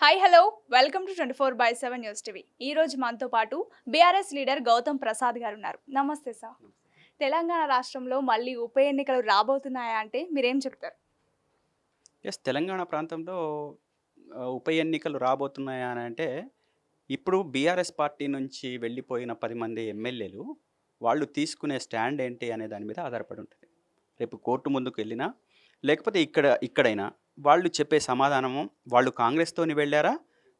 Hi hello welcome to 24/7 news TV. ఈ రోజు మనతో పాటు బీఆర్ఎస్ లీడర్ గౌతమ్ ప్రసాద్ గారు ఉన్నారు. నమస్తే సార్. తెలంగాణ రాష్ట్రంలో మళ్ళీ ఉప ఎన్నికలు రాబోతున్నాయా అంటే మీరేం చెప్తారు? తెలంగాణ ప్రాంతంలో ఉప ఎన్నికలు రాబోతున్నాయా అని అంటే, ఇప్పుడు బీఆర్ఎస్ పార్టీ నుంచి వెళ్ళిపోయిన 10 మంది ఎమ్మెల్యేలు, వాళ్ళు తీసుకునే స్టాండ్ ఏంటి అనే దాని మీద ఆధారపడి ఉంటది. రేపు కోర్టు ముందుకెళ్ళినా, లేకపోతే ఇక్కడైనా వాళ్ళు చెప్పే సమాధానము, వాళ్ళు కాంగ్రెస్‌తోని వెళ్లారా?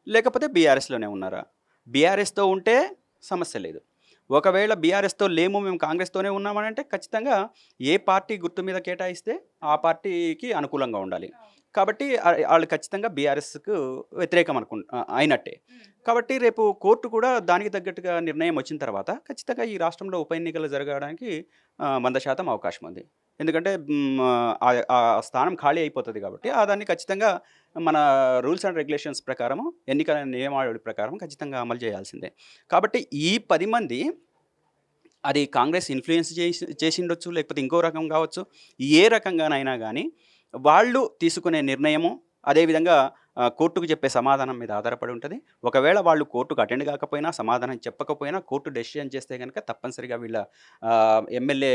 లేకపోతే బీఆర్ఎస్‌లోనే ఉన్నారా? బీఆర్ఎస్‌తో ఉంటే సమస్య లేదు. ఒకవేళ బీఆర్ఎస్‌తో లేము, మేము కాంగ్రెస్‌తోనే ఉన్నామనంటే ఖచ్చితంగా ఏ పార్టీ గుర్తు మీద కేటాయిస్తే ఆ పార్టీకి అనుకూలంగా ఉండాలి. కాబట్టి ఆళ్ళు ఖచ్చితంగా బీఆర్ఎస్‌కు వ్యతిరేకం అయినట్టే. కాబట్టి రేపు కోర్టు కూడా దానికి తగ్గట్టుగా నిర్ణయం వచ్చిన తర్వాత ఖచ్చితంగా ఈ రాష్ట్రంలో ఉప ఎన్నికలు జరగడానికి 100% అవకాశం ఉంది. ఎందుకంటే ఆ స్థానం ఖాళీ అయిపోతది కాబట్టి దాన్ని ఖచ్చితంగా మన రూల్స్ అండ్ రెగ్యులేషన్స్ ప్రకారము, ఎన్నికల నియమావళి ప్రకారం ఖచ్చితంగా అమలు చేయాల్సిందే. కాబట్టి ఈ 10 మంది అది కాంగ్రెస్ ఇన్‌ఫ్లూయెన్స్ చేసిండొచ్చు, లేకపోతే ఇంకో రకం కావచ్చు. ఏ రకంగానైనా గానీ, వాళ్ళు తీసుకునే నిర్ణయము, అదేవిధంగా కోర్టుకు చెప్పే సమాధానం మీద ఆధారపడి ఉంటది. ఒకవేళ వాళ్ళు కోర్టుకు అటెండ్ కాకపోయినా, సమాధానం చెప్పకపోయినా, కోర్టు డెసిషన్ చేస్తే గనక తప్పనిసరిగా వీళ్ళ ఎమ్మెల్యే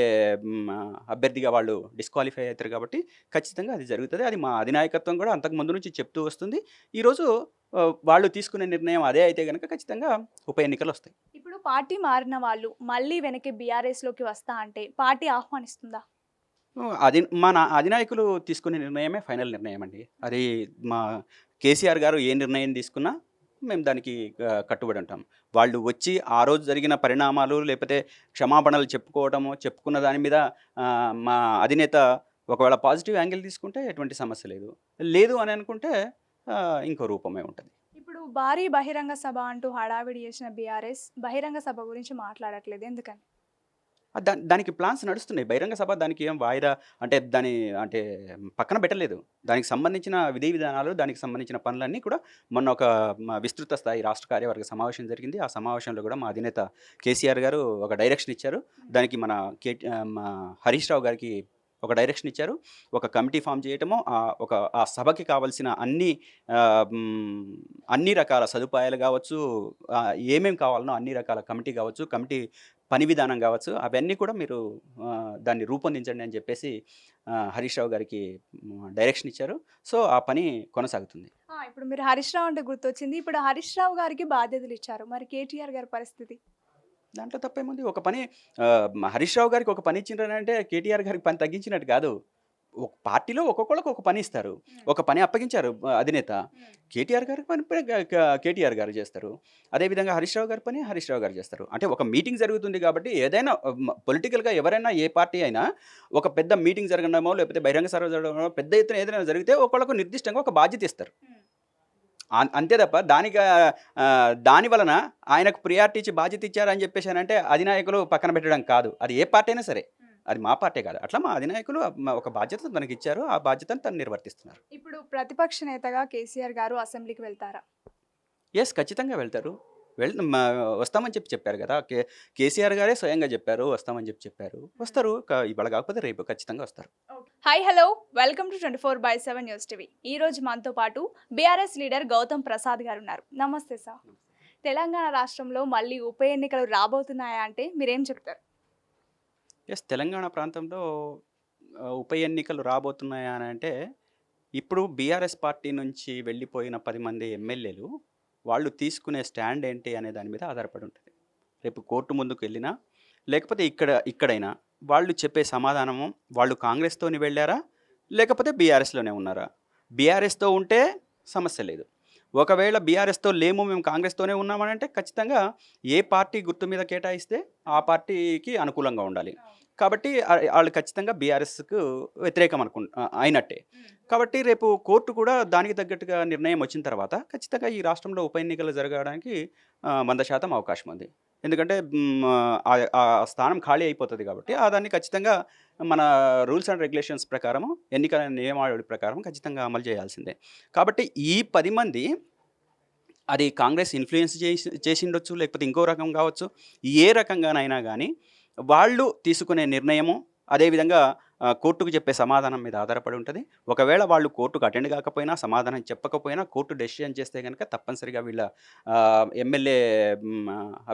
అభ్యర్థిగా వాళ్ళు డిస్‌క్వాలిఫై అయితారు కాబట్టి, ఖచ్చితంగా అది జరుగుతది. అది మా అధినాయకత్వం కూడా అంతకు ముందు నుంచి చెప్తూ వస్తుంది. ఈరోజు వాళ్ళు తీసుకునే నిర్ణయం అదే అయితే గనక ఖచ్చితంగా ఉప ఎన్నికలొస్తాయి. ఇప్పుడు పార్టీ మారిన వాళ్ళు మళ్ళీ వెనక్కి బీఆర్ఎస్‌లోకి వస్తా అంటే పార్టీ ఆహ్వానిస్తుందా? మన అధినాయకులు తీసుకునే నిర్ణయమే ఫైనల్ నిర్ణయం అండి. అది మా కేసీఆర్ గారు ఏ నిర్ణయం తీసుకున్నా మేము దానికి కట్టుబడి ఉంటాం. వాళ్ళు వచ్చి ఆ రోజు జరిగిన పరిణామాలు, లేకపోతే క్షమాపణలు చెప్పుకోవటము, చెప్పుకున్న దాని మీద మా అధినేత ఒకవేళ పాజిటివ్ యాంగిల్ తీసుకుంటే ఎటువంటి సమస్య లేదు. లేదు అని అనుకుంటే ఇంకో రూపమే ఉంటది. ఇప్పుడు భారీ బహిరంగ సభ అంటూ హడావిడి చేసిన బీఆర్ఎస్ బహిరంగ సభ గురించి మాట్లాడట్లేదు. ఎందుకని? దానికి ప్లాన్స్ నడుస్తున్నాయి. బహిరంగ సభ దానికి ఏం వాయిదా అంటే అంటే పక్కన పెట్టలేదు. దానికి సంబంధించిన విధి విధానాలు, దానికి సంబంధించిన పనులన్నీ కూడా మొన్న ఒక విస్తృత స్థాయి రాష్ట్ర కార్యవర్గ సమావేశం జరిగింది. ఆ సమావేశంలో కూడా మా అధినేత కేసీఆర్ గారు ఒక డైరెక్షన్ ఇచ్చారు. దానికి మా హరీష్ రావు గారికి ఒక డైరెక్షన్ ఇచ్చారు. ఒక కమిటీ ఫార్మ్ చేయటము, ఆ సభకి కావాల్సిన అన్ని రకాల సదుపాయాలు కావచ్చు, ఏమేమి కావాలనో అన్ని రకాల కమిటీ కావచ్చు, కమిటీ పని విధానం కావచ్చు, అవన్నీ కూడా మీరు దాన్ని రూపొందించండి అని చెప్పేసి హరీష్ రావు గారికి డైరెక్షన్ ఇచ్చారు. సో, ఆ పని కొనసాగుతుంది. ఇప్పుడు మీరు హరీష్ రావు అంటే గుర్తొచ్చింది. ఇప్పుడు హరీష్ రావు గారికి బాధ్యతలు ఇచ్చారు. మరి కేటీఆర్ గారి పరిస్థితి? దాంట్లో తప్పేముంది? ఒక పని హరీష్ రావు గారికి ఒక పని ఇచ్చిండ్రనంటే కేటీఆర్ గారికి పని తగ్గించినట్టు కాదు. ఒక పార్టీలో ఒక్కొక్కళ్ళకి ఒక పని ఇస్తారు. ఒక పని అప్పగించారు అధినేత. కేటీఆర్ గారి పని కేటీఆర్ గారు చేస్తారు. అదేవిధంగా హరీష్ రావు గారి పని హరీష్ రావు గారు చేస్తారు. అంటే ఒక మీటింగ్ జరుగుతుంది కాబట్టి ఏదైనా పొలిటికల్‌గా ఎవరైనా ఏ పార్టీ అయినా ఒక పెద్ద మీటింగ్ జరగడమో, లేకపోతే బహిరంగ సభ జరగడమో, పెద్ద ఎత్తున ఏదైనా జరిగితే ఒకళ్ళకు నిర్దిష్టంగా ఒక బాధ్యత ఇస్తారు. అంతే తప్ప దాని వలన ఆయనకు ప్రియారిటీ ఇచ్చి బాధ్యత ఇచ్చారని చెప్పేసానంటే అధినాయకులు పక్కన పెట్టడం కాదు. అది ఏ పార్టీ అయినా సరే. అది మా పార్టీ కాదు. అట్లా మా అధినాయకులు ఒక బాధ్యత తనకిచ్చారు. ఆ బాధ్యతను తను నిర్వర్తిస్తున్నారు. ఇప్పుడు ప్రతిపక్ష నేతగా కేసీఆర్ గారు అసెంబ్లీకి వెళ్తారా? ఖచ్చితంగా వెళ్తారు. వస్తామని చెప్పారు కదా! కేసీఆర్ గారే స్వయంగా చెప్పారు. వస్తామని చెప్పారు. వస్తారు. ఇవాళ కాకపోతే రేపు ఖచ్చితంగా వస్తారు. Hi hello welcome to 24/7 news TV. ఈ రోజు మనతో పాటు బీఆర్ఎస్ లీడర్ గౌతమ్ ప్రసాద్ గారు ఉన్నారు. నమస్తే సార్. తెలంగాణ రాష్ట్రంలో మళ్ళీ ఉప ఎన్నికలు రాబోతున్నాయా అంటే మీరేం చెప్తారు? తెలంగాణ ప్రాంతంలో ఉప ఎన్నికలు రాబోతున్నాయా అని అంటే, ఇప్పుడు బీఆర్ఎస్ పార్టీ నుంచి వెళ్ళిపోయిన 10 మంది ఎమ్మెల్యేలు, వాళ్ళు తీసుకునే స్టాండ్ ఏంటి అనే దాని మీద ఆధారపడి ఉంటది. రేపు కోర్టు ముందుకెళ్ళినా, లేకపోతే ఇక్కడైనా వాళ్ళు చెప్పే సమాధానము, వాళ్ళు కాంగ్రెస్‌తోని వెళ్లారా? లేకపోతే బీఆర్ఎస్‌లోనే ఉన్నారా? బీఆర్ఎస్‌తో ఉంటే సమస్య లేదు. ఒకవేళ బీఆర్ఎస్‌తో లేము, మేము కాంగ్రెస్‌తోనే ఉన్నామనంటే ఖచ్చితంగా ఏ పార్టీ గుర్తు మీద కేటాయిస్తే ఆ పార్టీకి అనుకూలంగా ఉండాలి. కాబట్టి ఆళ్ళు ఖచ్చితంగా బీఆర్ఎస్‌కు వ్యతిరేకం అయినట్టే. కాబట్టి రేపు కోర్టు కూడా దానికి తగ్గట్టుగా నిర్ణయం వచ్చిన తర్వాత ఖచ్చితంగా ఈ రాష్ట్రంలో ఉప ఎన్నికలు జరగడానికి 100% అవకాశం ఉంది. ఎందుకంటే ఆ స్థానం ఖాళీ అయిపోతది కాబట్టి దాన్ని ఖచ్చితంగా మన రూల్స్ అండ్ రెగ్యులేషన్స్ ప్రకారము, ఎన్నికల నియమావళి ప్రకారం ఖచ్చితంగా అమలు చేయాల్సిందే. కాబట్టి ఈ 10 మంది అది కాంగ్రెస్ ఇన్‌ఫ్లూయెన్స్ చేసిండొచ్చు, లేకపోతే ఇంకో రకం కావచ్చు. ఏ రకంగానైనా గానీ వాళ్ళు తీసుకునే నిర్ణయము, అదేవిధంగా కోర్టుకు చెప్పే సమాధానం మీద ఆధారపడి ఉంటుంది. ఒకవేళ వాళ్ళు కోర్టుకు అటెండ్ కాకపోయినా, సమాధానం చెప్పకపోయినా కోర్టు డెసిషన్ చేస్తే గనుక తప్పనిసరిగా వీళ్ళ ఎమ్మెల్యే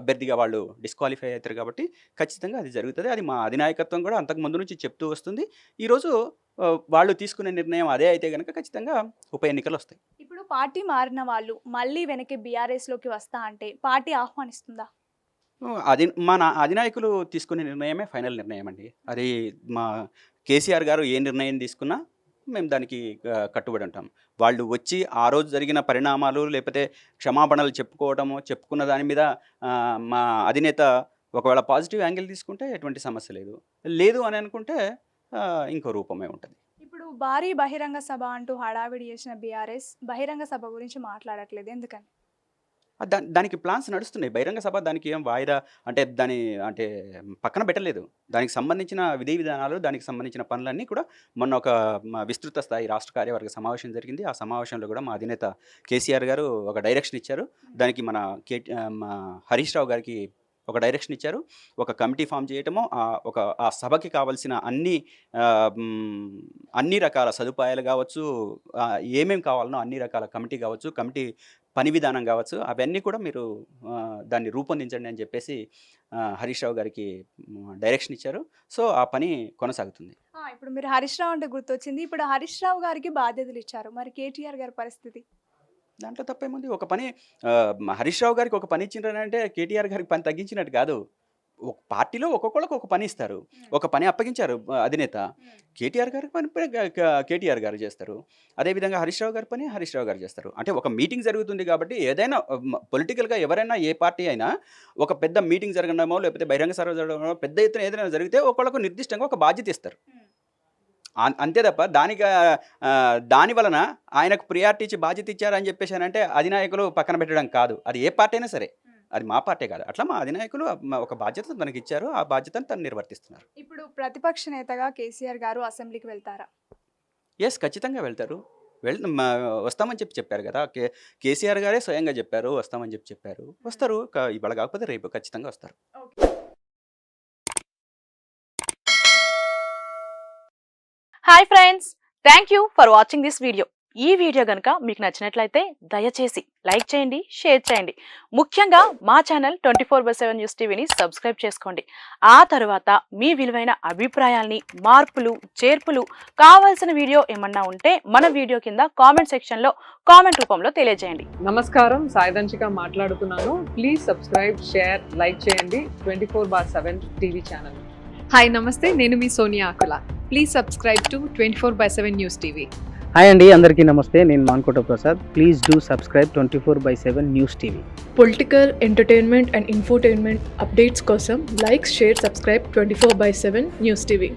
అభ్యర్థిగా వాళ్ళు డిస్క్వాలిఫై అవుతారు. కాబట్టి ఖచ్చితంగా అది జరుగుతుంది. అది మా అధినాయకత్వం కూడా అంతకు ముందు నుంచి చెప్తూ వస్తుంది. ఈరోజు వాళ్ళు తీసుకునే నిర్ణయం అదే అయితే గనుక ఖచ్చితంగా ఉప ఎన్నికలు వస్తాయి. ఇప్పుడు పార్టీ మారిన వాళ్ళు మళ్ళీ వెనక్కి బీఆర్ఎస్లోకి వస్తా అంటే పార్టీ ఆహ్వానిస్తుందా? అది మన అధినాయకులు తీసుకునే నిర్ణయమే ఫైనల్ నిర్ణయం అండి. అది మా కేసీఆర్ గారు ఏ నిర్ణయం తీసుకున్నా మేము దానికి కట్టుబడి ఉంటాం. వాళ్ళు వచ్చి ఆ రోజు జరిగిన పరిణామాలు లేకపోతే క్షమాపణలు చెప్పుకున్న దాని మీద మా అధినేత ఒకవేళ పాజిటివ్ యాంగిల్ తీసుకుంటే ఎటువంటి సమస్య లేదు. లేదు అని అనుకుంటే ఇంకో రూపమే ఉంటుంది. ఇప్పుడు భారీ బహిరంగ సభ అంటూ హడావిడి చేసిన బీఆర్ఎస్ బహిరంగ సభ గురించి మాట్లాడట్లేదు, ఎందుకని? దానికి ప్లాన్స్ నడుస్తున్నాయి. బహిరంగ సభ దానికి ఏం వాయిదా అంటే పక్కన పెట్టలేదు. దానికి సంబంధించిన విధి విధానాలు, దానికి సంబంధించిన పనులన్నీ కూడా మొన్న ఒక విస్తృత స్థాయి రాష్ట్ర కార్యవర్గ సమావేశం జరిగింది. ఆ సమావేశంలో కూడా మా అధినేత కేసీఆర్ గారు ఒక డైరెక్షన్ ఇచ్చారు. దానికి మన హరీష్ రావు గారికి ఒక డైరెక్షన్ ఇచ్చారు. ఒక కమిటీ ఫామ్ చేయటము, ఆ సభకి కావాల్సిన అన్ని రకాల సదుపాయాలు కావచ్చు, ఏమేమి కావాలనో అన్ని రకాల కమిటీ కావచ్చు, కమిటీ పని విధానం కావచ్చు, అవన్నీ కూడా మీరు దాన్ని రూపొందించండి అని చెప్పేసి హరీష్ రావు గారికి డైరెక్షన్ ఇచ్చారు. సో ఆ పని కొనసాగుతుంది. ఇప్పుడు మీరు హరీష్ రావు అంటే గుర్తొచ్చింది. ఇప్పుడు హరీష్ రావు గారికి బాధ్యతలు ఇచ్చారు, మరి కేటీఆర్ గారి పరిస్థితి? దాంట్లో తప్పేముంది? ఒక పని హరీష్ రావు గారికి ఒక పని ఇచ్చిండ్రంటే కేటీఆర్ గారికి పని తగ్గించినట్టు కాదు. ఒక పార్టీలో ఒక్కొక్కళ్ళకి ఒక పని ఇస్తారు. ఒక పని అప్పగించారు అధినేత. కేటీఆర్ గారి పని కేటీఆర్ గారు చేస్తారు. అదేవిధంగా హరీష్ రావు గారి పని హరీష్ రావు గారు చేస్తారు. అంటే ఒక మీటింగ్ జరుగుతుంది కాబట్టి ఏదైనా పొలిటికల్గా ఎవరైనా ఏ పార్టీ అయినా ఒక పెద్ద మీటింగ్ జరగడమో లేకపోతే బహిరంగ సభ జరగడమో పెద్ద ఎత్తున ఏదైనా జరిగితే ఒకళ్ళకు నిర్దిష్టంగా ఒక బాధ్యత ఇస్తారు. అంతే తప్ప దాని వలన ఆయనకు ప్రియారిటీ ఇచ్చి బాధ్యత ఇచ్చారని చెప్పేసానంటే అధినాయకులు పక్కన పెట్టడం కాదు. అది ఏ పార్టీ అయినా సరే, అది మా పార్టీ కాదు. అట్లా మా అధినాయకులు ఒక బాధ్యత తనకి ఇచ్చారు. ఆ బాధ్యతను తను నిర్వర్తిస్తున్నారు. ఇప్పుడు ప్రతిపక్ష నేతగా కేసీఆర్ గారు అసెంబ్లీకి వెళ్తారా? ఎస్, ఖచ్చితంగా వెళ్తారు. వస్తామని చెప్పారు కదా. కేసీఆర్ గారే స్వయంగా చెప్పారు వస్తామని చెప్పారు. వస్తారు. ఇవాళ కాకపోతే రేపు ఖచ్చితంగా వస్తారు. Hi friends, thank you for watching this video. ఈ వీడియో కనుక మీకు నచ్చినట్లయితే దయచేసి లైక్ చేయండి, షేర్ చేయండి. ముఖ్యంగా మా ఛానల్ 24/7 న్యూస్ టీవీని సబ్స్క్రైబ్ చేసుకోండి. ఆ తర్వాత మీ విలువైన అభిప్రాయాల్ని, మార్పులు, చేర్పులు, కావాల్సిన వీడియో ఏమన్నా ఉంటే మన వీడియో కింద కామెంట్ సెక్షన్లో కామెంట్ రూపంలో తెలియజేయండి. నమస్కారం, సాయిదంచిక మాట్లాడుతున్నాను. ప్లీజ్ సబ్స్క్రైబ్, షేర్, లైక్ చేయండి 24/7 టీవీ ఛానల్. హాయ్ నమస్తే, నేను మీ Sonia Akula. Please subscribe to 24/7 news TV. Hi అండి, అందరికీ నమస్తే. నేను Mankota Prasad. Please do subscribe 24/7 news TV. Political, entertainment and infotainment updates కోసం like, share, subscribe 24/7 news TV.